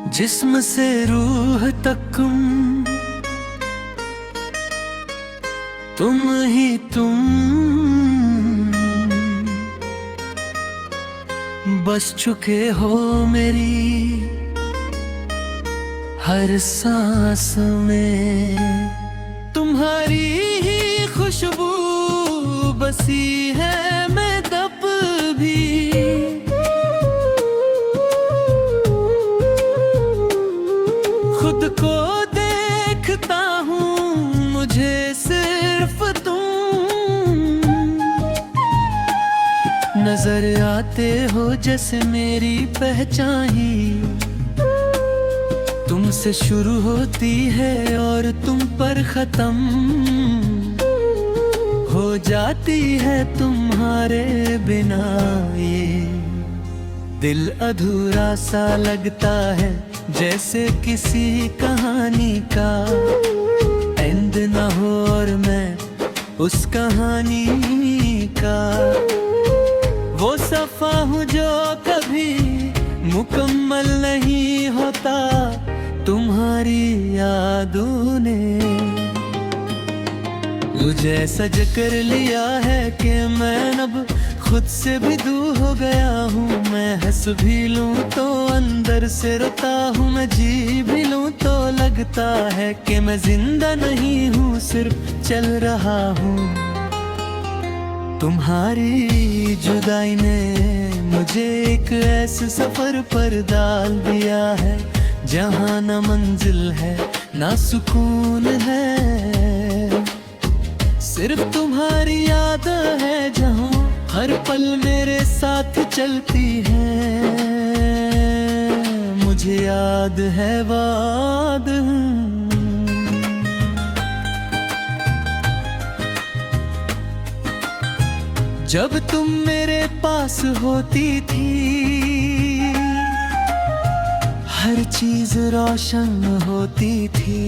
जिस्म से रूह तक तुम ही तुम, बस चुके हो मेरी हर सांस में। तुम्हारी ही खुशबू बसी है मैं तब भी, खुद को देखता हूँ मुझे सिर्फ तुम नजर आते हो, जैसे मेरी पहचान ही तुमसे शुरू होती है और तुम पर खत्म हो जाती है। तुम्हारे बिना ये दिल अधूरा सा लगता है, जैसे किसी कहानी का एंड ना हो और मैं उस कहानी का वो सफा हूँ जो कभी मुकम्मल नहीं होता। तुम्हारी यादों ने मुझे सज कर लिया है कि मैं अब खुद से भी दूर हो गया हूँ। मैं हंस भी लूँ तो अंदर से रोता हूँ, मैं जी भी लूँ तो लगता है कि मैं जिंदा नहीं हूँ, सिर्फ चल रहा हूँ। तुम्हारी जुदाई ने मुझे एक ऐसे सफर पर डाल दिया है, जहाँ न मंजिल है ना सुकून है, सिर्फ तुम्हारी याद है जहाँ हर पल मेरे साथ चलती है। मुझे याद है वाद जब तुम मेरे पास होती थी, हर चीज रोशन होती थी,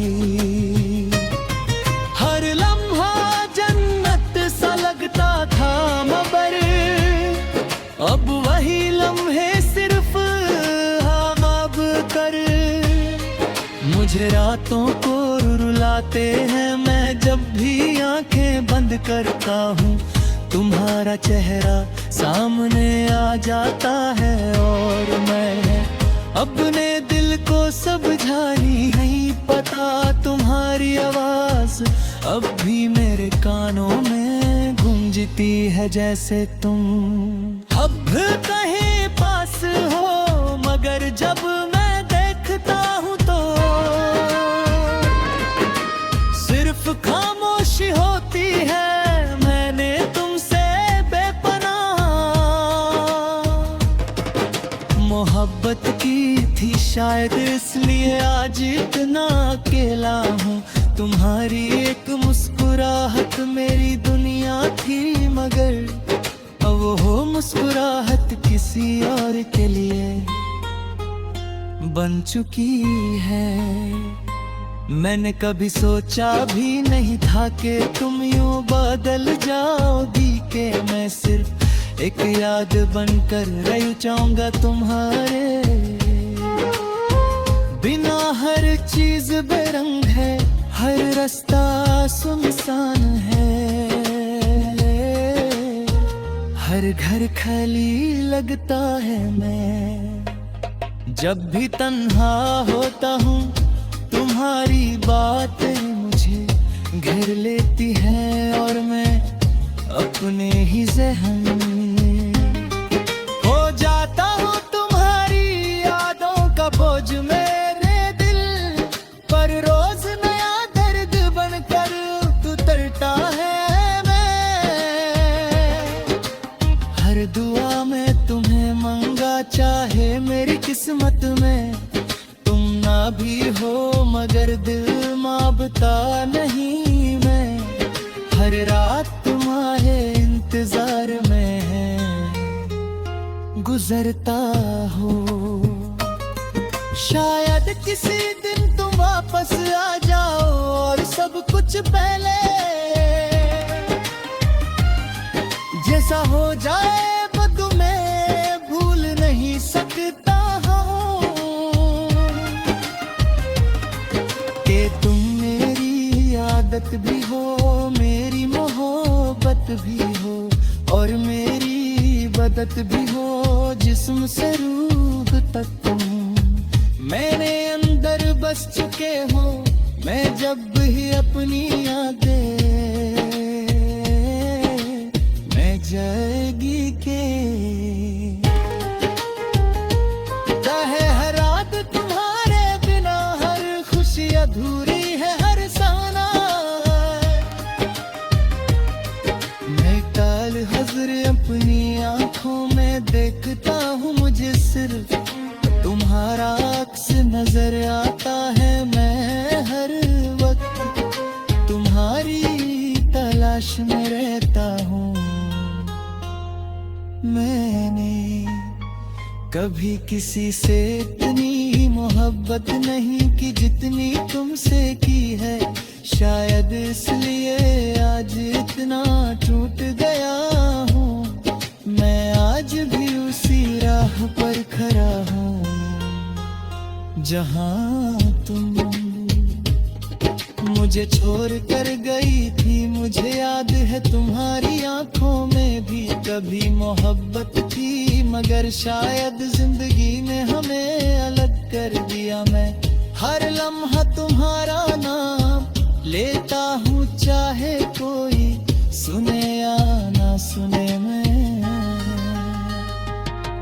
हर लम्हा जन्नत सा लगता था। मगर अब वही लम्हे सिर्फ हम अब कर मुझे रातों को रुलाते हैं। मैं जब भी आंखें बंद करता हूँ, तुम्हारा चेहरा सामने आ जाता है और मैं अपने दिल को समझा नहीं पता। तुम्हारी आवाज अब भी मेरे कानों में गूंजती है, जैसे तुम अब कहीं पास हो, मगर जब मैं देखता हूँ तो सिर्फ खामोशी होती है। मैंने तुमसे बेपनाह मोहब्बत की थी शायद, इसलिए आज इतना अकेला हूँ। तुम्हारी एक मुस्कुराहट मेरी दुनिया थी, मगर अब वो मुस्कुराहट किसी और के लिए बन चुकी है। मैंने कभी सोचा भी नहीं था कि तुम यूं बदल जाओगी, कि मैं सिर्फ एक याद बनकर रह जाऊंगा तुम्हारे बिना। हर चीज बेरंग है, हर रास्ता सुनसान है, हर घर खाली लगता है। मैं जब भी तन्हा होता हूँ, तुम्हारी बातें मुझे घेर लेती हैं और मैं अपने ही ज़हन में हो जाता हूँ। तुम्हारी यादों का बोझ मेरे दिल पर रोज नया दर्द बनकर उतरता है। मैं हर दुआ में तुम्हें मंगा, चाहे मेरी किस्मत में तुम ना भी हो, मगर दिल मांगता नहीं। मैं हर रात तुम्हारे इंतजार में गुजरता हो। शायद किसी दिन तुम वापस आ जाओ और सब कुछ पहले जैसा हो जाए, मैं तुम्हें भूल नहीं सकता हूँ। शरारत भी हो, मेरी मोहब्बत भी हो, और मेरी बदत भी हो, जिस्म से रूह तक तुम मैंने अंदर बस चुके हो। मैं जब भी अपनी यादें मैं जाएगी के चाहे हर रात तुम्हारे बिना हर खुशी अधूरी है, हर साना मैं काल हज़र अपनी आंखों में देखता हूँ, मुझे सिर्फ तुम्हारा अक्स नजर आता है। मैं हर वक्त तुम्हारी तलाश में रहता हूँ। मैंने कभी किसी से इतनी मोहब्बत नहीं की जितनी तुमसे की है, शायद इसलिए आज इतना टूट गया हूँ। मैं आज भी उसी राह पर खड़ा हूँ जहाँ तुम मुझे छोड़ कर गई थी। मुझे याद है तुम्हारी आंखों में भी कभी मोहब्बत थी, मगर शायद जिंदगी ने हमें अलग कर दिया। मैं हर लम्हा तुम्हारा नाम लेता हूँ, चाहे कोई सुने या ना सुने। मैं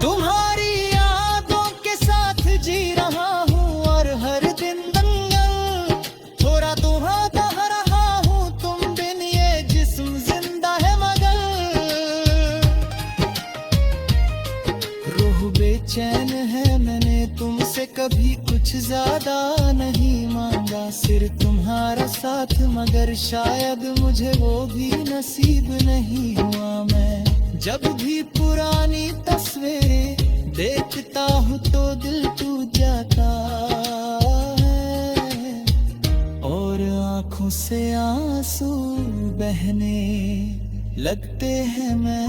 तुम्हारी यादों के साथ जी रहा हूँ, और हर दिन दंगल थोड़ा तुम्हारा रहा हूँ। तुम बिन ये जिस्म जिंदा है मगर रूह बेचैन है। मैंने तुमसे कभी कुछ ज्यादा नहीं मांगा, सिर्फ तुम्हारा साथ, मगर शायद मुझे वो भी नसीब नहीं हुआ। मैं जब भी पुरानी तस्वीरें देखता हूँ तो दिल टूट जाता है, और आंखों से आंसू बहने लगते हैं। मैं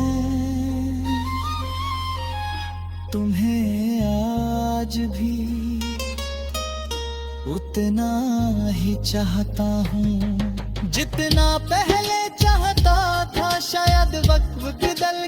तुम्हें आज भी उतना ही चाहता हूँ जितना पहले चाहता था। शायद वक्त बदल